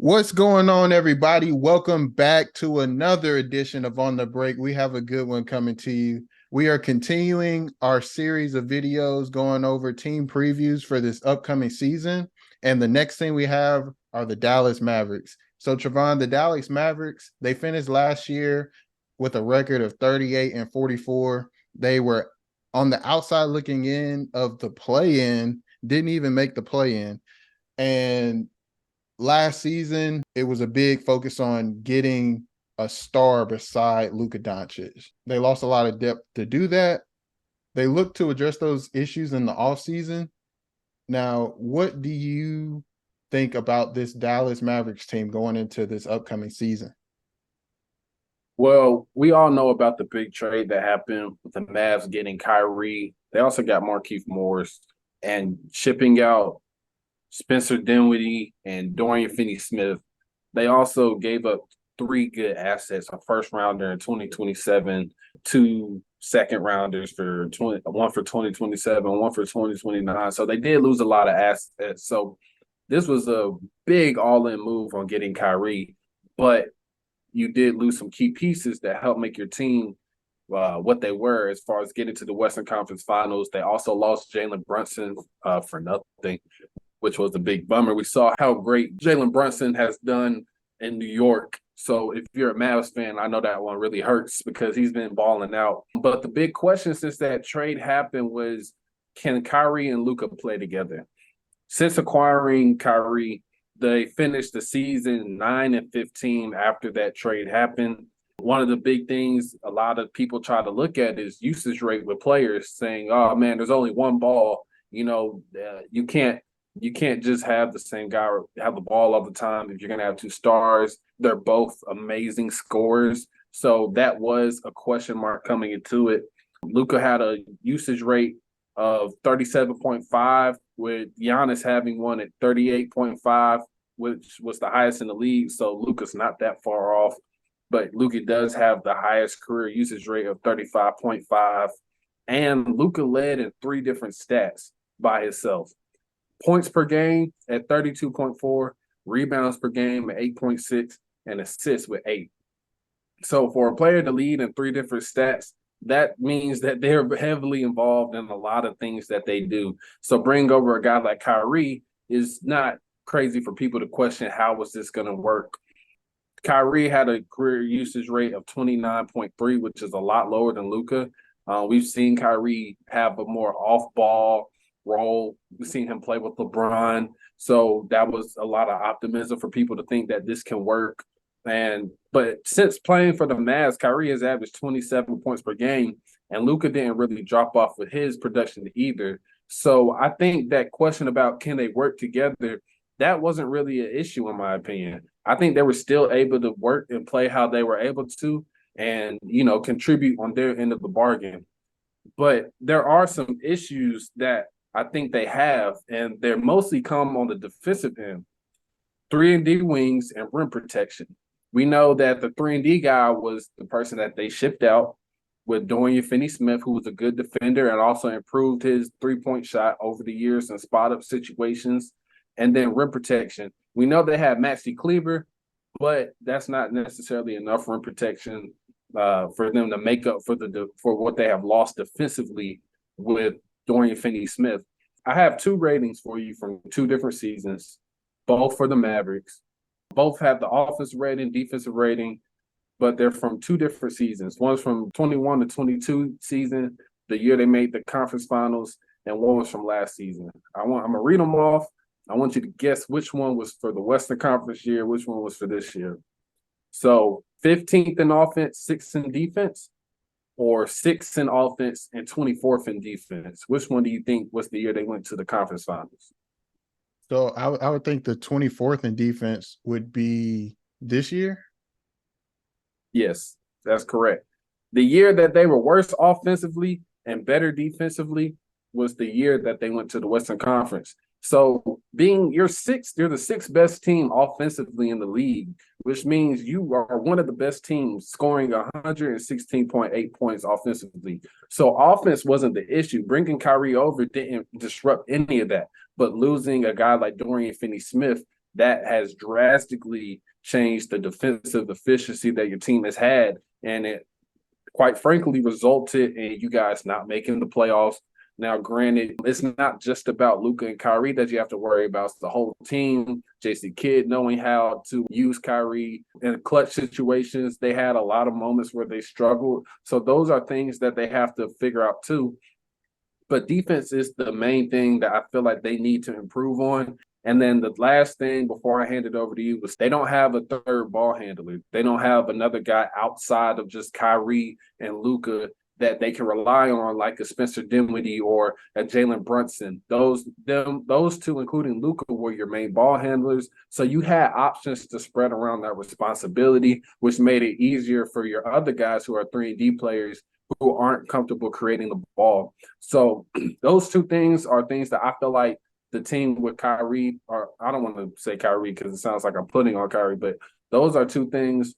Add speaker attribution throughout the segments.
Speaker 1: What's going on, everybody? Welcome back to another edition of On the Break. We have a good one coming to you. We are continuing our series of videos going over team previews for this upcoming season. And the next thing we have are the Dallas Mavericks. So, Trevon, the Dallas Mavericks, they finished last year with a record of 38 and 44. They were on the outside looking in of the play-in, didn't even make the play-in. And last season, it was a big focus on getting a star beside Luka Doncic. They lost a lot of depth to do that. They look to address those issues in the offseason. Now, what do you think about this Dallas Mavericks team going into this upcoming season?
Speaker 2: Well, we all know about the big trade that happened with the Mavs getting Kyrie. They also got Markieff Morris and shipping out Spencer Dinwiddie and Dorian Finney-Smith. They also gave up three good assets: a first rounder in 2027, two second rounders for one for 2027, one for 2029. So they did lose a lot of assets. So this was a big all-in move on getting Kyrie, but you did lose some key pieces that helped make your team what they were as far as getting to the Western Conference Finals. They also lost Jalen Brunson for nothing, which was a big bummer. We saw how great Jalen Brunson has done in New York. So if you're a Mavs fan, I know that one really hurts because he's been balling out. But the big question since that trade happened was, can Kyrie and Luka play together? Since acquiring Kyrie, they finished the season 9-15 after that trade happened. One of the big things a lot of people try to look at is usage rate with players, saying, "Oh man, there's only one ball. You can't just have the same guy have the ball all the time. If you're gonna have two stars, they're both amazing scorers." So that was a question mark coming into it. Luka had a usage rate of 37.5, with Giannis having one at 38.5, which was the highest in the league. So Luka's not that far off, but Luka does have the highest career usage rate of 35.5. And Luka led in three different stats by himself: points per game at 32.4, rebounds per game at 8.6, and assists with 8. So for a player to lead in three different stats, that means that they're heavily involved in a lot of things that they do. So bring over a guy like Kyrie is not crazy for people to question how was this going to work. Kyrie had a career usage rate of 29.3, which is a lot lower than Luka. We've seen Kyrie have a more off-ball role. We've seen him play with LeBron. So that was a lot of optimism for people to think that this can work. But since playing for the Mavs, Kyrie has averaged 27 points per game, and Luka didn't really drop off with his production either. So I think that question about can they work together, that wasn't really an issue in my opinion. I think they were still able to work and play how they were able to and, contribute on their end of the bargain. But there are some issues that I think they have, and they're mostly come on the defensive end. 3-and-D wings and rim protection. We know that the 3-and-D guy was the person that they shipped out with Dorian Finney-Smith, who was a good defender and also improved his three-point shot over the years in spot-up situations. And then rim protection. We know they have Maxi Kleber, but that's not necessarily enough rim protection for them to make up for what they have lost defensively with Dorian Finney-Smith. I have two ratings for you from two different seasons, both for the Mavericks. Both have the offensive rating, defensive rating, but they're from two different seasons. One's from 21 to 22 season, the year they made the conference finals, and one was from last season. I'm going to read them off. I want you to guess which one was for the Western Conference year, which one was for this year. So 15th in offense, 6th in defense, or 6th in offense and 24th in defense. Which one do you think was the year they went to the conference finals?
Speaker 1: So I would think the 24th in defense would be this year.
Speaker 2: Yes, that's correct. The year that they were worse offensively and better defensively was the year that they went to the Western Conference. So you're the sixth best team offensively in the league, which means you are one of the best teams, scoring 116.8 points offensively. So offense wasn't the issue. Bringing Kyrie over didn't disrupt any of that. But losing a guy like Dorian Finney-Smith that has drastically changed the defensive efficiency that your team has had. And it quite frankly resulted in you guys not making the playoffs. Now, granted, it's not just about Luka and Kyrie that you have to worry about. It's the whole team. Jason Kidd knowing how to use Kyrie in clutch situations. They had a lot of moments where they struggled. So those are things that they have to figure out too. But defense is the main thing that I feel like they need to improve on. And then the last thing before I hand it over to you was they don't have a third ball handler. They don't have another guy outside of just Kyrie and Luka that they can rely on, like a Spencer Dinwiddie or a Jalen Brunson. Those two, including Luka, were your main ball handlers. So you had options to spread around that responsibility, which made it easier for your other guys who are 3-and-D players who aren't comfortable creating the ball. So those two things are things that I feel like the team with Kyrie, or I don't want to say Kyrie because it sounds like I'm putting on Kyrie, but those are two things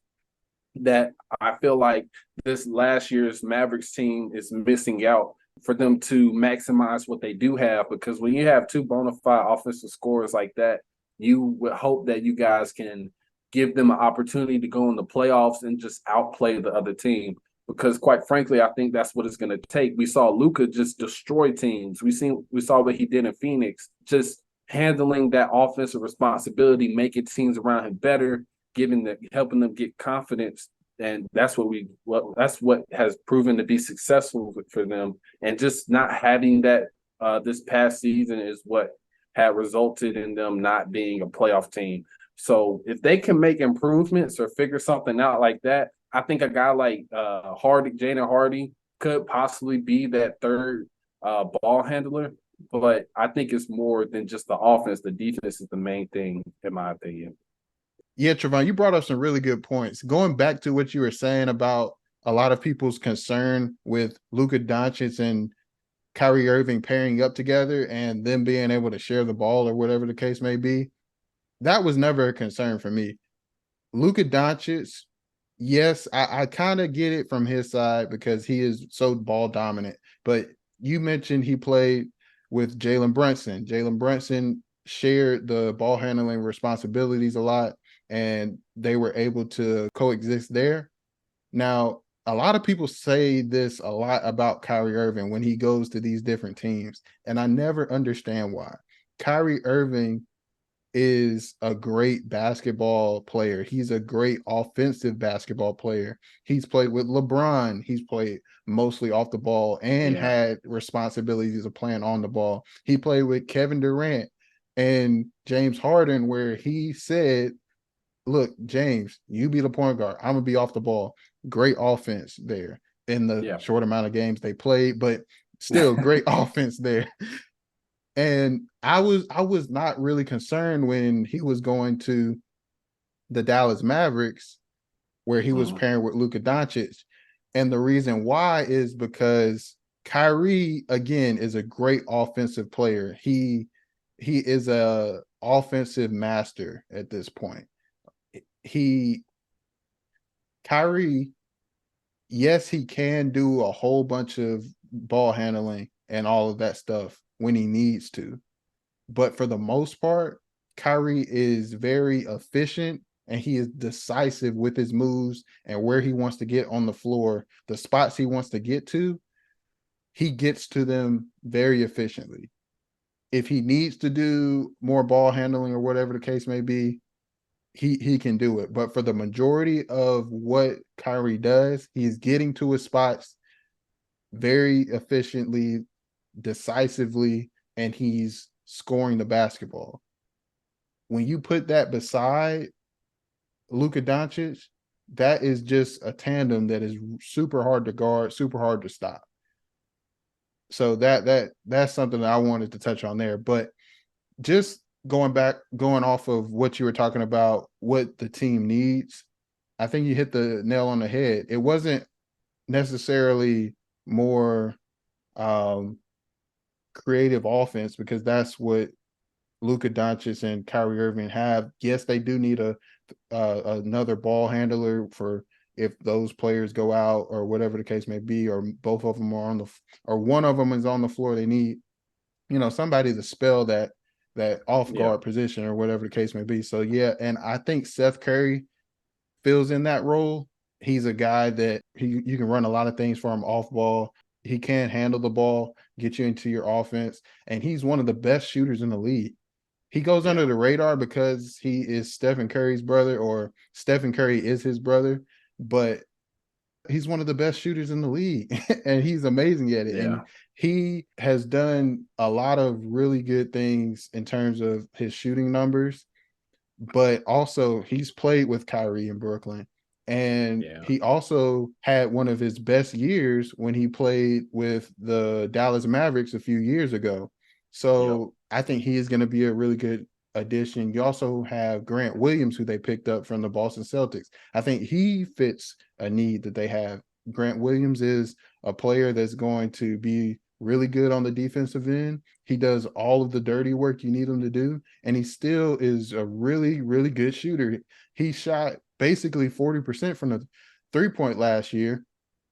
Speaker 2: that I feel like this last year's Mavericks team is missing out for them to maximize what they do have. Because when you have two bona fide offensive scorers like that, you would hope that you guys can give them an opportunity to go in the playoffs and just outplay the other team. Because quite frankly, I think that's what it's going to take. We saw Luka just destroy teams. We saw what he did in Phoenix, just handling that offensive responsibility, making teams around him better, helping them get confidence. And that's what has proven to be successful for them. And just not having that this past season is what had resulted in them not being a playoff team. So if they can make improvements or figure something out like that, I think a guy like Jaden Hardy could possibly be that third ball handler. But I think it's more than just the offense. The defense is the main thing, in my opinion.
Speaker 1: Yeah, Trevon, you brought up some really good points. Going back to what you were saying about a lot of people's concern with Luka Doncic and Kyrie Irving pairing up together and them being able to share the ball or whatever the case may be, that was never a concern for me. Luka Doncic, yes, I kind of get it from his side because he is so ball dominant. But you mentioned he played with Jalen Brunson. Jalen Brunson shared the ball handling responsibilities a lot, and they were able to coexist there. Now, a lot of people say this a lot about Kyrie Irving when he goes to these different teams, and I never understand why. Kyrie Irving is a great basketball player. He's a great offensive basketball player. He's played with LeBron. He's played mostly off the ball and
Speaker 2: Yeah.
Speaker 1: had responsibilities of playing on the ball. He played with Kevin Durant and James Harden, where he said, look, James, you be the point guard. I'm gonna be off the ball. Great offense there in the
Speaker 2: Yeah.
Speaker 1: short amount of games they played, but still great offense there. And I was not really concerned when he was going to the Dallas Mavericks, where he was
Speaker 2: Mhm.
Speaker 1: pairing with Luka Doncic. And the reason why is because Kyrie, again, is a great offensive player. He is a offensive master at this point. He Kyrie, yes, he can do a whole bunch of ball handling and all of that stuff when he needs to. But for the most part, Kyrie is very efficient and he is decisive with his moves and where he wants to get on the floor, the spots he wants to get to, he gets to them very efficiently. If he needs to do more ball handling or whatever the case may be, he can do it. But for the majority of what Kyrie does, he's getting to his spots very efficiently, decisively, and he's scoring the basketball. When you put that beside Luka Doncic, that is just a tandem that is super hard to guard, super hard to stop. So that's something that I wanted to touch on there. But just going off of what you were talking about, what the team needs, I think you hit the nail on the head. It wasn't necessarily more um, creative offense because that's what Luka Doncic and Kyrie Irving have. Yes, they do need another ball handler for if those players go out or whatever the case may be, or both of them are on the or one of them is on the floor. They need somebody to spell that that off
Speaker 2: Yeah,
Speaker 1: guard position or whatever the case may be. So yeah, and I think Seth Curry fills in that role. He's a guy that you can run a lot of things for him off ball. He can handle the ball, get you into your offense, and he's one of the best shooters in the league. He goes under
Speaker 2: yeah,
Speaker 1: the radar because he is Stephen Curry's brother, or Stephen Curry is his brother, but he's one of the best shooters in the league and he's amazing at it.
Speaker 2: yeah,
Speaker 1: And he has done a lot of really good things in terms of his shooting numbers, but also he's played with Kyrie in Brooklyn. And
Speaker 2: yeah.
Speaker 1: he also had one of his best years when he played with the Dallas Mavericks a few years ago.
Speaker 2: Yep.
Speaker 1: So I think he is going to be a really good addition. You also have Grant Williams, who they picked up from the Boston Celtics. I think he fits a need that they have. Grant Williams is a player that's going to be really good on the defensive end. He does all of the dirty work you need him to do, and he still is a really, really good shooter. He shot basically 40% from the 3-point last year.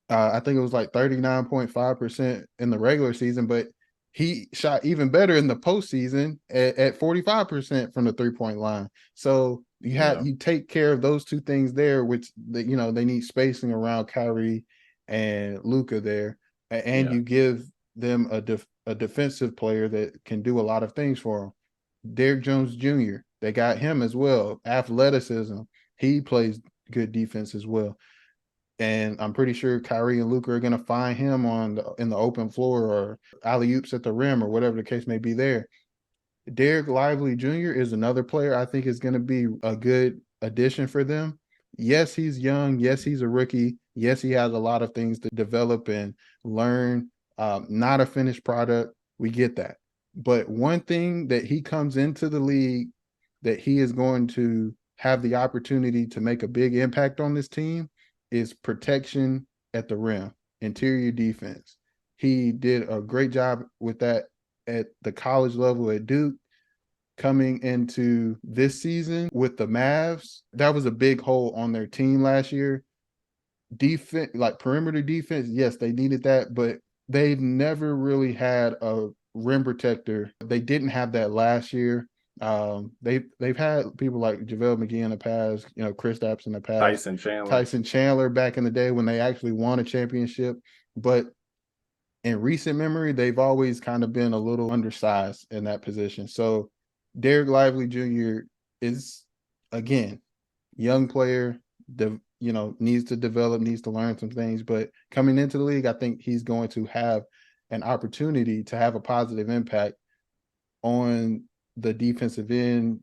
Speaker 1: I think it was like 39.5% in the regular season, but he shot even better in the postseason at 45% from the 3-point line. So
Speaker 2: Yeah,
Speaker 1: you take care of those two things there, which they need spacing around Kyrie and Luka there, and
Speaker 2: yeah,
Speaker 1: you give them a defensive player that can do a lot of things for them. Derrick Jones Jr. They got him as well. Athleticism. He plays good defense as well. And I'm pretty sure Kyrie and Luka are going to find him in the open floor or alley oops at the rim or whatever the case may be there. Derek Lively Jr. is another player I think is going to be a good addition for them. Yes, he's young. Yes, he's a rookie. Yes, he has a lot of things to develop and learn. Not a finished product. We get that. But one thing that he comes into the league that he is going to have the opportunity to make a big impact on this team is protection at the rim, interior defense. He did a great job with that at the college level at Duke. Coming into this season with the Mavs, that was a big hole on their team last year. Defense, like perimeter defense, yes, they needed that, but they've never really had a rim protector. They didn't have that last year. They've had people like JaVale McGee in the past, Chris Stapps in the past,
Speaker 2: Tyson Chandler.
Speaker 1: Tyson Chandler back in the day when they actually won a championship. But in recent memory, they've always kind of been a little undersized in that position. So Derek Lively Jr. is, again, young player, needs to develop, needs to learn some things. But coming into the league, I think he's going to have an opportunity to have a positive impact on the defensive end,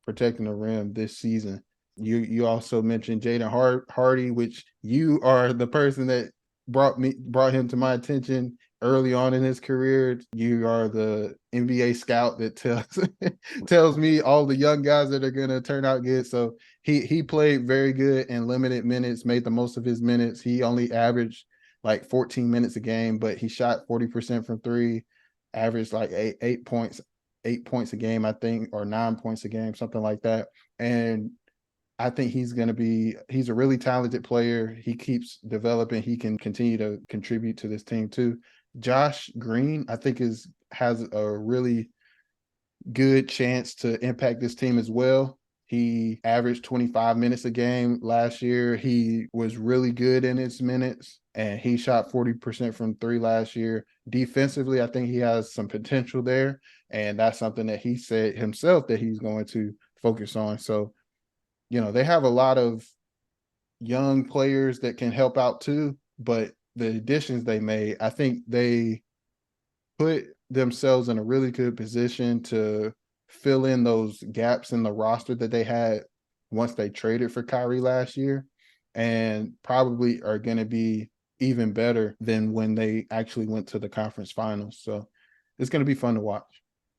Speaker 1: protecting the rim this season. You also mentioned Jaden Hardy, which you are the person that brought him to my attention early on in his career. You are the NBA scout that tells me all the young guys that are going to turn out good. So he played very good in limited minutes, made the most of his minutes. He only averaged like 14 minutes a game, but he shot 40% from three, averaged like eight points 8 points a game, I think, or 9 points a game, something like that. And I think he's a really talented player. He keeps developing. He can continue to contribute to this team too. Josh Green, I think has a really good chance to impact this team as well. He averaged 25 minutes a game last year. He was really good in his minutes, and he shot 40% from three last year. Defensively, I think he has some potential there, and that's something that he said himself that he's going to focus on. So, they have a lot of young players that can help out too, but the additions they made, I think they put themselves in a really good position to fill in those gaps in the roster that they had once they traded for Kyrie last year, and probably are going to be even better than when they actually went to the conference finals. So it's going to be fun to watch.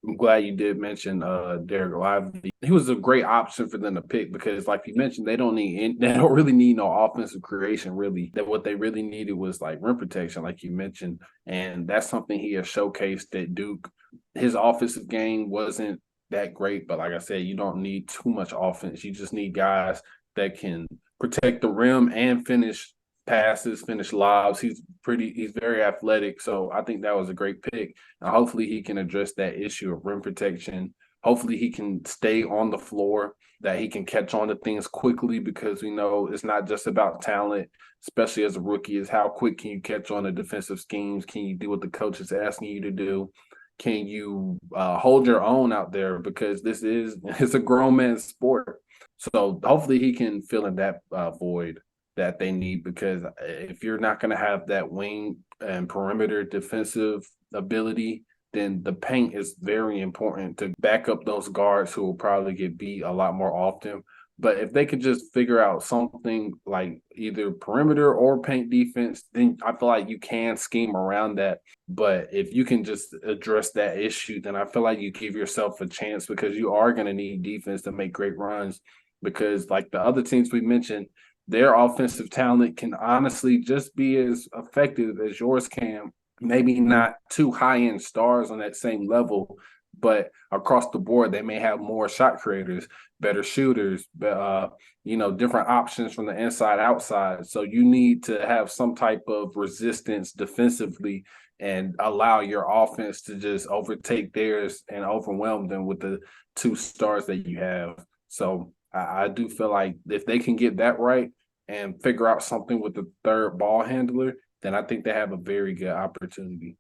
Speaker 2: I'm glad you did mention Derek Lively. He was a great option for them to pick because, like you mentioned, they don't really need no offensive creation. Really, that what they really needed was like rim protection, like you mentioned, and that's something he has showcased at Duke. His offensive game wasn't that great, but like I said, you don't need too much offense. You just need guys that can protect the rim and finish passes, finish lobs. He's very athletic. So I think that was a great pick. And hopefully he can address that issue of rim protection Hopefully he can stay on the floor, that he can catch on to things quickly, because we know it's not just about talent, especially as a rookie, is how quick can you catch on to defensive schemes? Can you do what the coach is asking you to do? Can you hold your own out there? Because it's a grown man's sport. So hopefully he can fill in that void that they need, because if you're not going to have that wing and perimeter defensive ability, then the paint is very important to back up those guards who will probably get beat a lot more often. But if they could just figure out something like either perimeter or paint defense, then I feel like you can scheme around that. But if you can just address that issue, then I feel like you give yourself a chance, because you are going to need defense to make great runs. Because, like the other teams we mentioned, their offensive talent can honestly just be as effective as yours can. Maybe not two high-end stars on that same level, but across the board, they may have more shot creators, better shooters, different options from the inside outside. So you need to have some type of resistance defensively and allow your offense to just overtake theirs and overwhelm them with the two stars that you have. So I do feel like if they can get that right and figure out something with the third ball handler, then I think they have a very good opportunity.